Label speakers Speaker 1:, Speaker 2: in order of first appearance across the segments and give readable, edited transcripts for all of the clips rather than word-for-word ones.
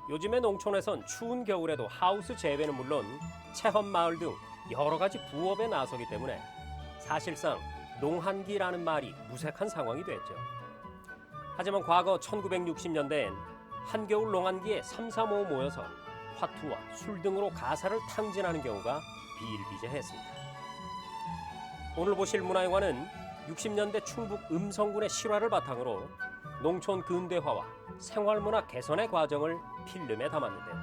Speaker 1: 요즘의 농촌에선 추운 겨울에도 하우스 재배는 물론 체험 마을 등 여러 가지 부업에 나서기 때문에 사실상 농한기라는 말이 무색한 상황이 됐죠. 하지만 과거 1960년대엔 한겨울 농한기에 삼삼오오 모여서 화투와 술 등으로 가사를 탕진하는 경우가 비일비재했습니다. 오늘 보실 문화영화는 60년대 충북 음성군의 실화를 바탕으로 농촌 근대화와 생활문화 개선의 과정을 필름에 담았는데요.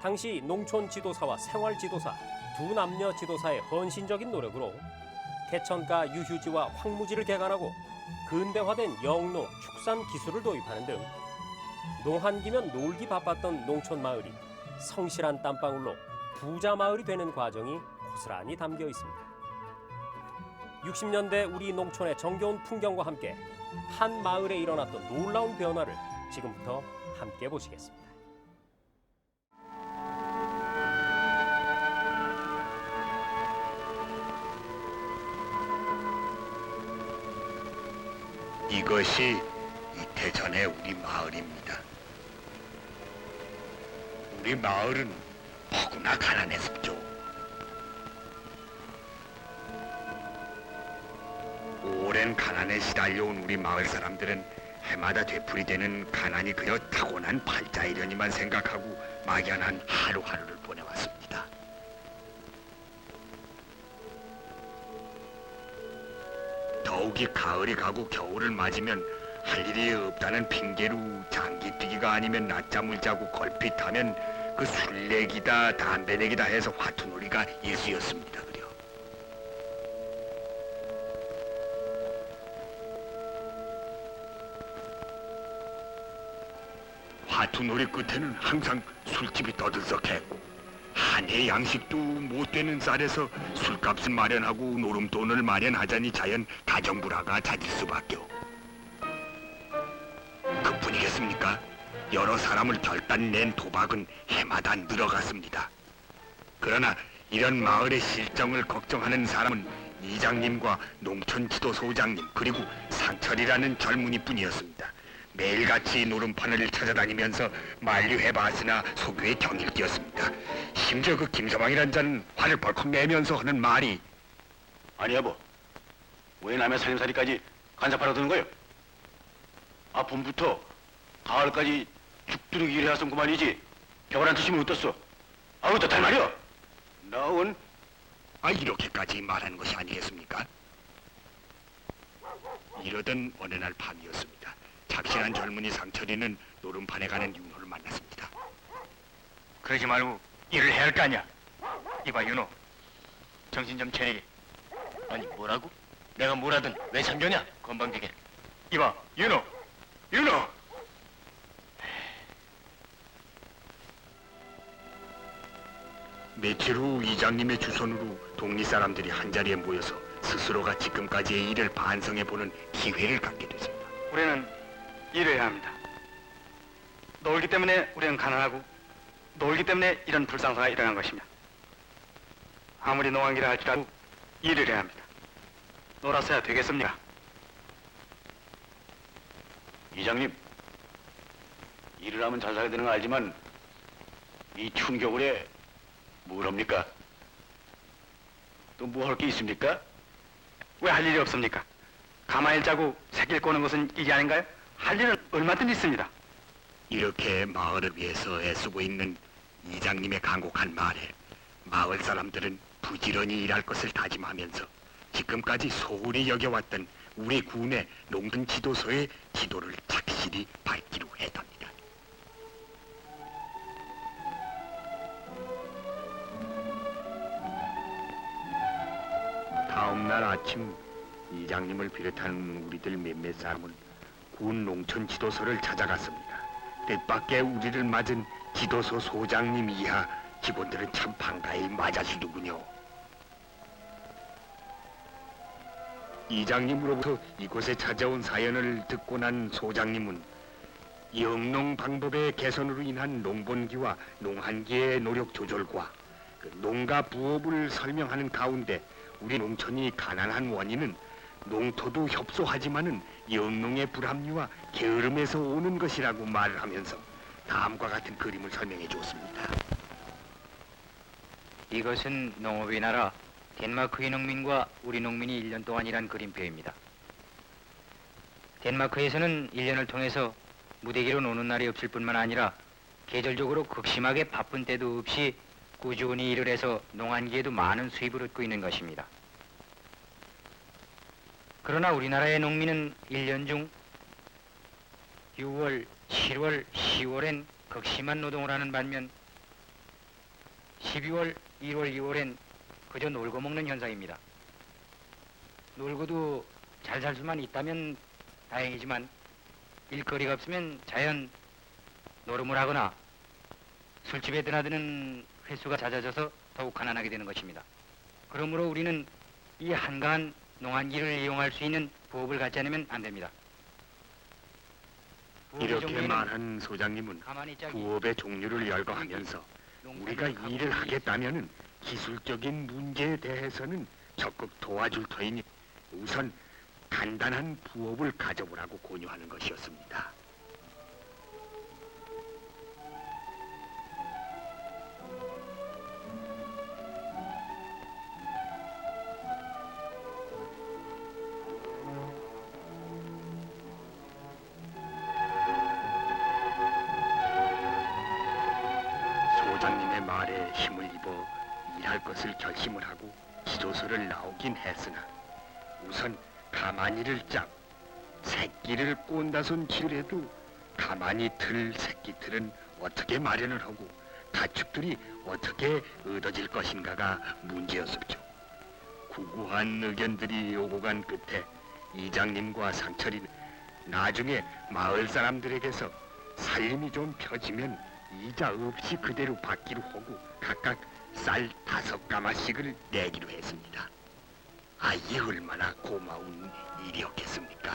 Speaker 1: 당시 농촌 지도사와 생활 지도사 두 남녀 지도사의 헌신적인 노력으로 개천가 유휴지와 황무지를 개간하고 근대화된 영농, 축산 기술을 도입하는 등 농한기면 놀기 바빴던 농촌 마을이 성실한 땀방울로 부자 마을이 되는 과정이 고스란히 담겨 있습니다. 60년대 우리 농촌의 정겨운 풍경과 함께 한 마을에 일어났던 놀라운 변화를 지금부터 함께 보시겠습니다.
Speaker 2: 이것이 이태전의 우리 마을입니다. 우리 마을은 너무나 가난했었죠. 오랜 가난에 시달려온 우리 마을 사람들은 해마다 되풀이되는 가난이 그저 타고난 팔자이려니만 생각하고 막연한 하루하루를 보내왔습니다. 더욱이 가을이 가고 겨울을 맞으면 할 일이 없다는 핑계로 장기 뛰기가 아니면 낮잠을 자고 걸핏하면 그 술내기다 담배내기다 해서 화투놀이가 일쑤였습니다. 그려. 화투놀이 끝에는 항상 술집이 떠들썩했고 한 해 양식도 못 되는 쌀에서 술값을 마련하고 노름돈을 마련하자니 자연 가정불화가 잦을 수밖에요. 그뿐이겠습니까? 여러 사람을 결단낸 도박은 해마다 늘어갔습니다. 그러나 이런 마을의 실정을 걱정하는 사람은 이장님과 농촌지도소장님 그리고 상철이라는 젊은이뿐이었습니다. 매일같이 노름판을 찾아다니면서 만류해봤으나 소교의 경일 띄었습니다. 심지어 그 김서방이란 자는 화를 벌컥 내면서 하는 말이
Speaker 3: 아니 여보, 왜 남의 살림살이까지 간섭하러 드는 거요? 아 봄부터 가을까지 죽두르기 일을 해왔으면 그만이지 벽을 안 치시면 어떻소? 아 어떻단 말이오? 나온
Speaker 2: 이렇게까지 말하는 것이 아니겠습니까? 이러던 어느 날 밤이었습니다. 착실한 젊은이 상철이는 노름판에 가는 윤호를 만났습니다.
Speaker 4: 그러지 말고 일을 해야 할 거 아니야. 이봐 윤호, 정신 좀 차리게. 아니 뭐라고? 내가 뭐라든 왜 참견이야? 건방지게. 이봐 윤호, 윤호.
Speaker 2: 며칠 후 이장님의 주선으로 동리 사람들이 한자리에 모여서 스스로가 지금까지의 일을 반성해보는 기회를 갖게 됐습니다.
Speaker 5: 우리는 일해야 합니다. 놀기 때문에 우리는 가난하고 놀기 때문에 이런 불상사가 일어난 것입니다. 아무리 농한기라 할지라도 일을 해야 합니다. 놀았어야 되겠습니까?
Speaker 3: 이장님, 일을 하면 잘 살게 되는 거 알지만 이 추운 겨울에 뭘 합니까? 또 뭐 할 게 있습니까?
Speaker 5: 왜 할 일이 없습니까? 가마일 짜고 새끼를 꼬는 것은 이게 아닌가요? 할 일은 얼마든지 있습니다.
Speaker 2: 이렇게 마을을 위해서 애쓰고 있는 이장님의 간곡한 말에 마을 사람들은 부지런히 일할 것을 다짐하면서 지금까지 소홀히 여겨왔던 우리 군의 농촌 지도소의 지도를 착실히 밟기로 했답니다. 다음 날 아침 이장님을 비롯한 우리들 몇몇 사람은 군 농촌 지도소를 찾아갔습니다. 뜻밖의 우리를 맞은 지도소 소장님 이하 직원들은 참 반가이 맞아주더군요. 이장님으로부터 이곳에 찾아온 사연을 듣고 난 소장님은 영농 방법의 개선으로 인한 농번기와 농한기의 노력 조절과 그 농가 부업을 설명하는 가운데 우리 농촌이 가난한 원인은 농토도 협소하지만은 영농의 불합리와 게으름에서 오는 것이라고 말을 하면서 다음과 같은 그림을 설명해 주었습니다.
Speaker 6: 이것은 농업의 나라 덴마크의 농민과 우리 농민이 1년 동안 일한 그림표입니다. 덴마크에서는 1년을 통해서 무대기로 노는 날이 없을 뿐만 아니라 계절적으로 극심하게 바쁜 때도 없이 꾸준히 일을 해서 농한기에도 많은 수입을 얻고 있는 것입니다. 그러나 우리나라의 농민은 1년 중 6월, 7월, 10월엔 극심한 노동을 하는 반면 12월, 1월, 2월엔 그저 놀고 먹는 현상입니다. 놀고도 잘 살 수만 있다면 다행이지만 일거리가 없으면 자연 노름을 하거나 술집에 드나드는 횟수가 잦아져서 더욱 가난하게 되는 것입니다. 그러므로 우리는 이 한가한 농한기를 이용할 수 있는 부업을 갖지 않으면 안 됩니다. 부업의
Speaker 2: 이렇게
Speaker 6: 종류에는
Speaker 2: 말한 소장님은
Speaker 6: 가만히 있자기,
Speaker 2: 부업의 종류를 열거하면서 우리가 일을 하겠다면은 기술적인 문제에 대해서는 적극 도와줄 터이니 우선 간단한 부업을 가져보라고 권유하는 것이었습니다. 소장님의 말에 힘을 입어 일할 것을 결심을 하고 지도서를 나오긴 했으나 우선 가마니를 짭 새끼를 꼰다손 치더라도 가만히 틀 새끼틀은 어떻게 마련을 하고 가축들이 어떻게 얻어질 것인가가 문제였었죠. 구구한 의견들이 오고 간 끝에 이장님과 상철이는 나중에 마을 사람들에게서 살림이 좀 펴지면 이자 없이 그대로 받기로 하고 각각 쌀 5가마씩을 내기로 했습니다. 아, 이게 얼마나 고마운 일이었겠습니까?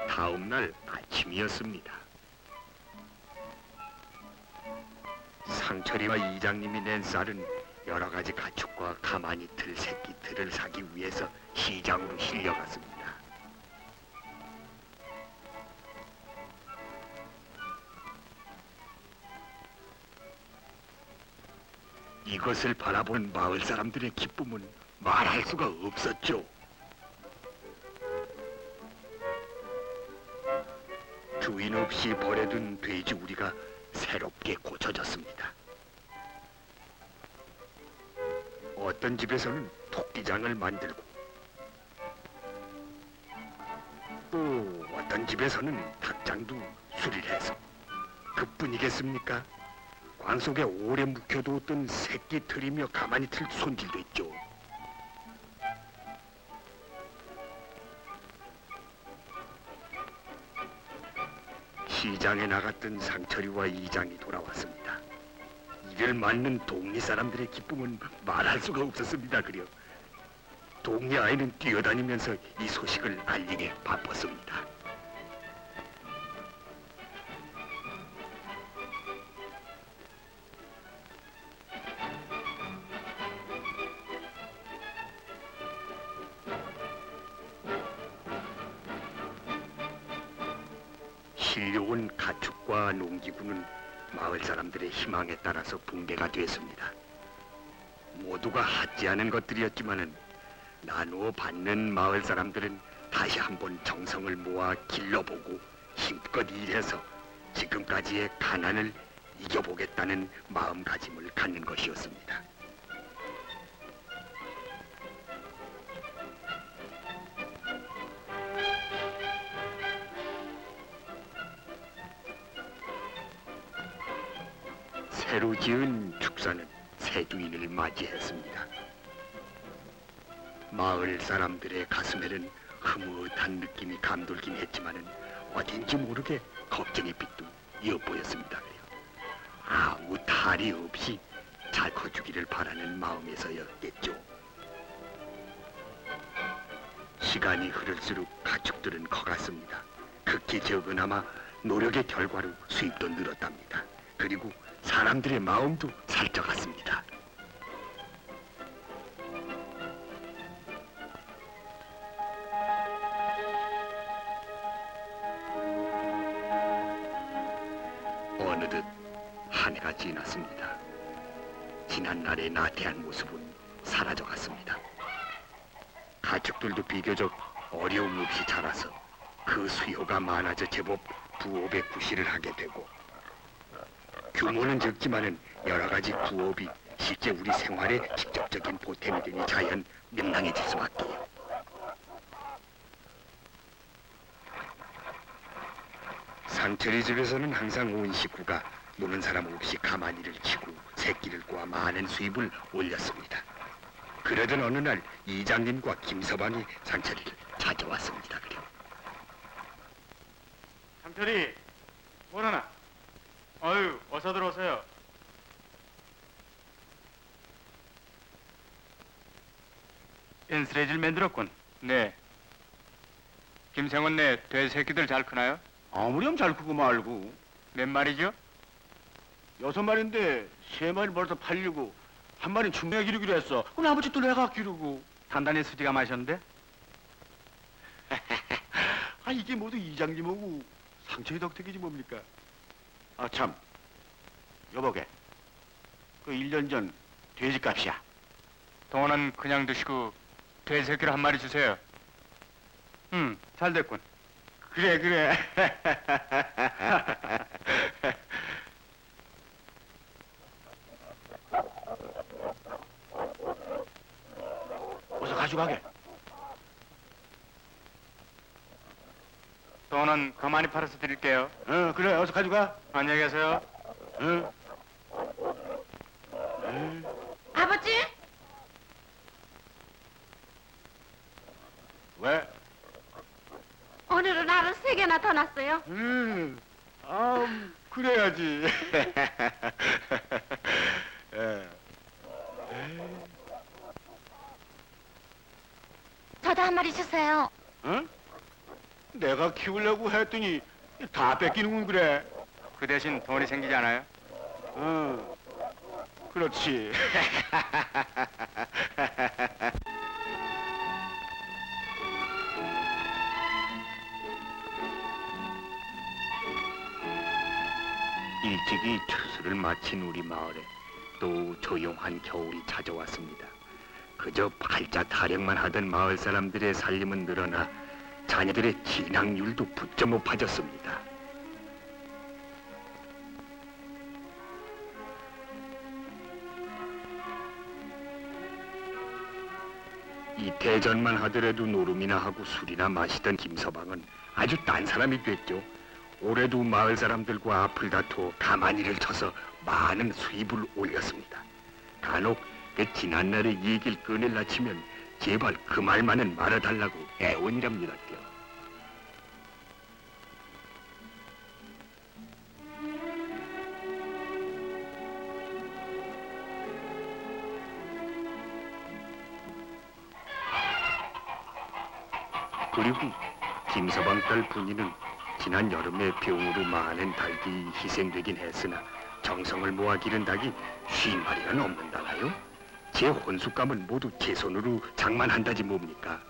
Speaker 2: 다음 날 아침이었습니다. 상철이와 이장님이 낸 쌀은 여러 가지 가축과 가만히 틀 새끼들을 사기 위해서 시장으로 실려갔습니다. 이것을 바라본 마을 사람들의 기쁨은 말할 수가 없었죠. 주인 없이 버려둔 돼지우리가 새롭게 고쳐졌습니다. 어떤 집에서는 토끼장을 만들고 또 어떤 집에서는 닭장도 수리해서 그뿐이겠습니까? 광 속에 오래 묵혀두었던 새끼 틀이며 가만히 틀 손질도 있죠. 시장에 나갔던 상철이와 이장이 돌아왔습니다. 이를 맞는 동리 사람들의 기쁨은 말할 수가 없었습니다. 그려 동리 아이는 뛰어다니면서 이 소식을 알리게 바빴습니다. 실려온 가축과 농기구는 마을 사람들의 희망에 따라서 붕괴가 됐습니다. 모두가 하지 않은 것들이었지만은 나누어 받는 마을 사람들은 다시 한번 정성을 모아 길러보고 힘껏 일해서 지금까지의 가난을 이겨보겠다는 마음가짐을 갖는 것이었습니다. 새로 지은 축사는 새 주인을 맞이했습니다. 마을 사람들의 가슴에는 흐뭇한 느낌이 감돌긴 했지만은 어딘지 모르게 걱정의 빛도 엿보였습니다. 아무 탈이 없이 잘 커주기를 바라는 마음에서였겠죠. 시간이 흐를수록 가축들은 커갔습니다. 극히 적으나마 노력의 결과로 수입도 늘었답니다. 그리고 사람들의 마음도 살쪄갔습니다. 어느덧 한 해가 지났습니다. 지난날의 나태한 모습은 사라져갔습니다. 가축들도 비교적 어려움 없이 자라서 그 수요가 많아져 제법 부업에 구실을 하게 되고, 규모는 적지만은 여러 가지 부업이 실제 우리 생활에 직접적인 보탬이 되니 자연 명랑해질 수밖에요. 상철이 집에서는 항상 온 식구가 노는 사람 없이 가마니를 치고 새끼를 꼬아 많은 수입을 올렸습니다. 그러던 어느 날 이장님과 김서방이 상철이를 찾아왔습니다. 그래요.
Speaker 4: 상철이 뭐라나? 아유, 어서 들어오세요.
Speaker 3: 엔스레질 만들었군.
Speaker 4: 네. 김생원네 돼 새끼들 잘 크나요?
Speaker 3: 아무렴 잘 크고 말고.
Speaker 4: 몇 마리죠?
Speaker 3: 6마리인데 3마리 벌써 팔리고 한 마리는 충분히 기르기로 했어. 그 나머지 또 내가 기르고.
Speaker 5: 단단히 수지가 마셨는데?
Speaker 3: 아, 이게 모두 이장님하고 상처의 덕택이지 뭡니까? 아, 참. 여보게. 그 1년 전 돼지값이야.
Speaker 4: 동원은 그냥 드시고 돼 새끼를 한 마리 주세요.
Speaker 5: 잘 됐군.
Speaker 3: 그래, 그래. 어서 가져가게.
Speaker 4: 동원은 가만히 팔아서 드릴게요.
Speaker 3: 그래, 어서 가져가.
Speaker 4: 안녕히 계세요.
Speaker 3: 응.
Speaker 7: 아버지?
Speaker 3: 왜?
Speaker 7: 오늘은 알을 3개나 더 났어요.
Speaker 3: 그래야지. 예.
Speaker 7: 저도 한 마리 주세요.
Speaker 3: 응? 내가 키우려고 했더니 다 뺏기는군 그래.
Speaker 4: 그 대신 돈이 생기지 않아요?
Speaker 3: 그렇지.
Speaker 2: 일찍이 추수를 마친 우리 마을에 또 조용한 겨울이 찾아왔습니다. 그저 팔자 타령만 하던 마을 사람들의 살림은 늘어나 자녀들의 진학률도 부쩍 높아졌습니다. 이 대전만 하더라도 노름이나 하고 술이나 마시던 김서방은 아주 딴 사람이 됐죠. 올해도 마을 사람들과 앞을 다투어 가마니를 쳐서 많은 수입을 올렸습니다. 간혹 그 지난날의 얘기를 꺼낼라 치면 제발 그 말만은 말아달라고 애원이랍니다요. 그리고 김서방 딸 분이는 지난 여름에 병으로 많은 닭이 희생되긴 했으나 정성을 모아 기른 닭이 50마리가 넘는다나요? 제 혼숙감은 모두 제 손으로 장만한다지 뭡니까?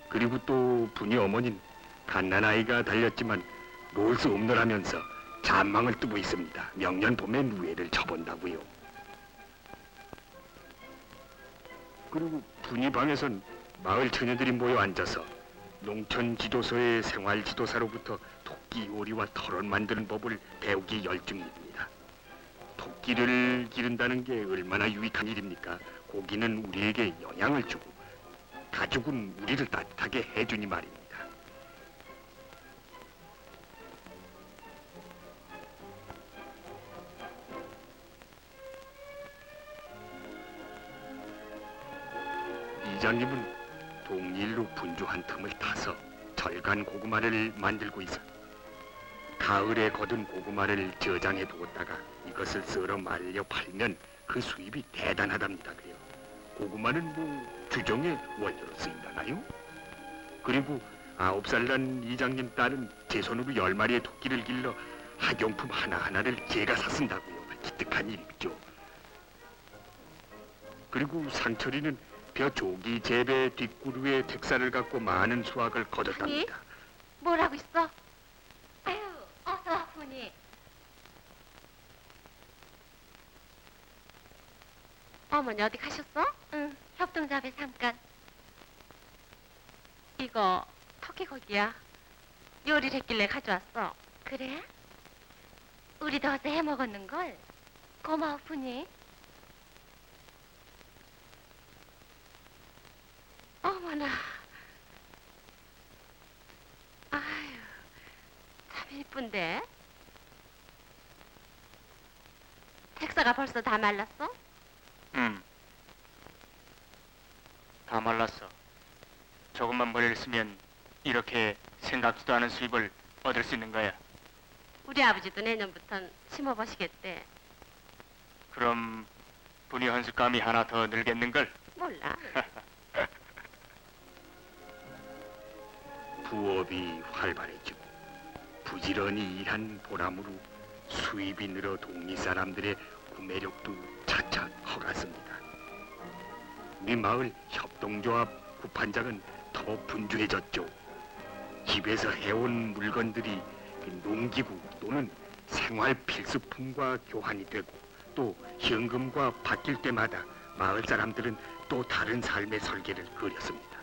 Speaker 2: 그리고 또 분이 어머니는 갓난아이가 달렸지만 놓을 수 없노라면서 잔망을 뜨고 있습니다. 명년 봄에 누에를 쳐본다고요. 그리고 분이 방에선 마을 처녀들이 모여 앉아서 농촌 지도서의 생활 지도사로부터 토끼 요리와 털을 만드는 법을 배우기 열중입니다. 토끼를 기른다는 게 얼마나 유익한 일입니까? 고기는 우리에게 영양을 주고 가죽은 우리를 따뜻하게 해주니 말입니다. 이장님은 동일로 분주 한 틈을 타서 절간 고구마를 만들고 있어 가을에 거둔 고구마를 저장해 두었다가 이것을 썰어 말려 팔면 그 수입이 대단하답니다. 그래요. 고구마는 뭐 주정의 원료로 쓰인다나요? 그리고 9살 난 이장님 딸은 제 손으로 10마리의 토끼를 길러 학용품 하나하나를 제가 샀습다고요. 기특한 일이죠. 그리고 상철이는 벼 조기 재배 뒷구루에 택사를 갖고 많은 수확을 거뒀답니다.
Speaker 7: 뭐라고 있어? 아유, 어서 와, 보니. 어머니 어디 가셨어? 응, 협동조합에 잠깐. 이거 터키고기야. 요리를 했길래 가져왔어. 그래? 우리도 어제 해 먹었는걸. 고마워, 푸니. 어머나. 아유, 참 이쁜데. 택사가 벌써 다 말랐어?
Speaker 4: 다 말랐어. 조금만 머리를 쓰면 이렇게 생각지도 않은 수입을 얻을 수 있는 거야.
Speaker 7: 우리 아버지도 내년부턴 심어보시겠대.
Speaker 4: 그럼 분이 헌숙감이 하나 더 늘겠는걸?
Speaker 7: 몰라.
Speaker 2: 부업이 활발해지고 부지런히 일한 보람으로 수입이 늘어 동리 사람들의 구매력도 차차 커갔습니다. 우리 마을 협동조합 구판장은 더 분주해졌죠. 집에서 해온 물건들이 농기구 또는 생활 필수품과 교환이 되고 또 현금과 바뀔 때마다 마을 사람들은 또 다른 삶의 설계를 그렸습니다.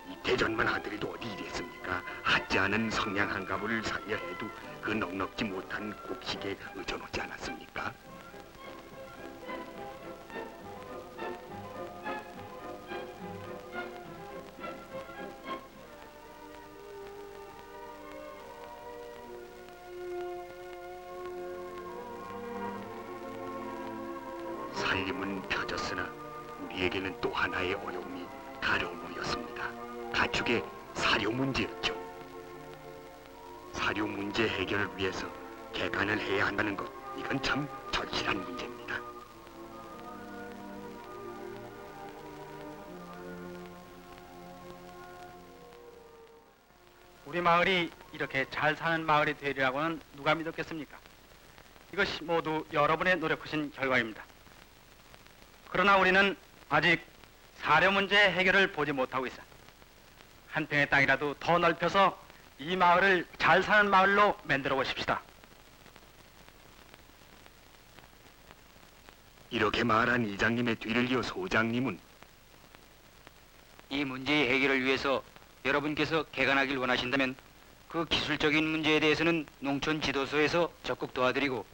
Speaker 2: 이태전만 하더라도 어디 이랬습니까? 하지 않은 성냥 한 가구를 살려 해도 그 넉넉지 못한 곡식에 의존하지 않았습니까? 살림은 펴졌으나 우리에게는 또 하나의 어려움이 가려놓였습니다. 가축의 사료 문제였죠. 사료 문제 해결을 위해서 개간을 해야 한다는 것, 이건 참 절실한 문제입니다.
Speaker 5: 우리 마을이 이렇게 잘 사는 마을이 되리라고는 누가 믿었겠습니까? 이것이 모두 여러분의 노력하신 결과입니다. 그러나 우리는 아직 사료 문제 해결을 보지 못하고 있어. 한 평의 땅이라도 더 넓혀서 이 마을을 잘 사는 마을로 만들어 보십시다.
Speaker 2: 이렇게 말한 이장님의 뒤를 이어 소장님은
Speaker 6: 이 문제의 해결을 위해서 여러분께서 개간하길 원하신다면 그 기술적인 문제에 대해서는 농촌 지도소에서 적극 도와드리고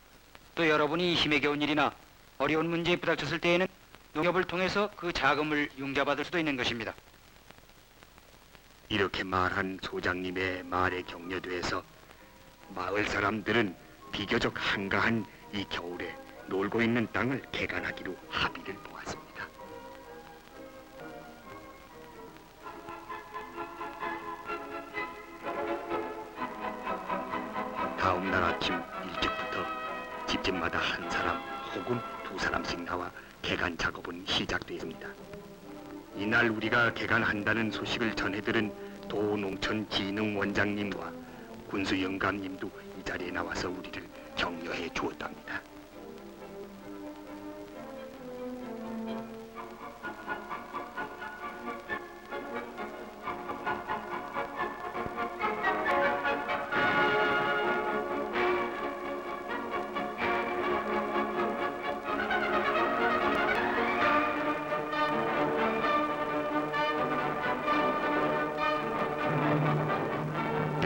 Speaker 6: 또 여러분이 힘에 겨운 일이나 어려운 문제에 부닥쳤을 때에는 농협을 통해서 그 자금을 융자받을 수도 있는 것입니다.
Speaker 2: 이렇게 말한 소장님의 말에 격려돼서 마을 사람들은 비교적 한가한 이 겨울에 놀고 있는 땅을 개간하기로 합의를 보았습니다. 다음 날 아침 일찍부터 집집마다 한 사람 혹은 두 사람씩 나와 개간 작업은 시작됐습니다. 이날 우리가 개간한다는 소식을 전해들은 도농촌진흥원장님과 군수영감님도 이 자리에 나와서 우리를 격려해 주었답니다.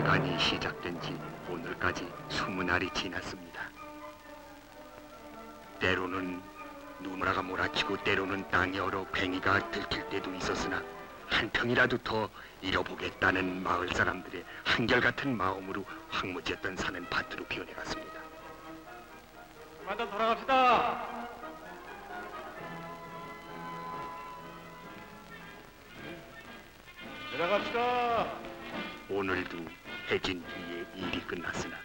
Speaker 2: 개간이 시작된 지 오늘까지 20날이 지났습니다. 때로는 누무라가 몰아치고 때로는 땅이 얼어 뱅이가 들킬 때도 있었으나 한 평이라도 더 잃어보겠다는 마을 사람들의 한결같은 마음으로 황무지였던 산은 밭으로 피어나갔습니다.
Speaker 5: 그만 돌아갑시다. 내려갑시다.
Speaker 2: 오늘도 해진 뒤에 일이 끝났으나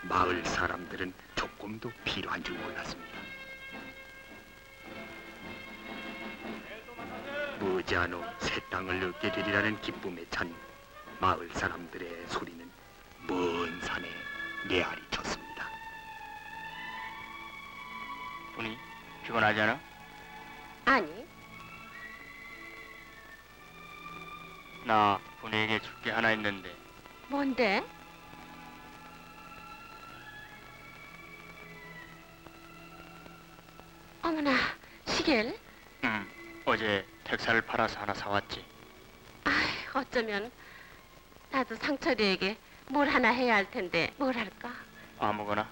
Speaker 2: 마을 사람들은 조금도 필요한 줄 몰랐습니다. 머지않아 새 땅을 얻게 되리라는 기쁨에 찬 마을 사람들의 소리는 먼 산에 메아리 쳤습니다.
Speaker 4: 분이 피곤하지 않아?
Speaker 7: 아니,
Speaker 4: 나 분이에게 줄 게 하나 있는데.
Speaker 7: 뭔데? 어머나, 시계를?
Speaker 4: 어제 택사를 팔아서 하나 사왔지.
Speaker 7: 아이, 어쩌면 나도 상철이에게 뭘 하나 해야 할 텐데 뭘 할까?
Speaker 4: 아무거나.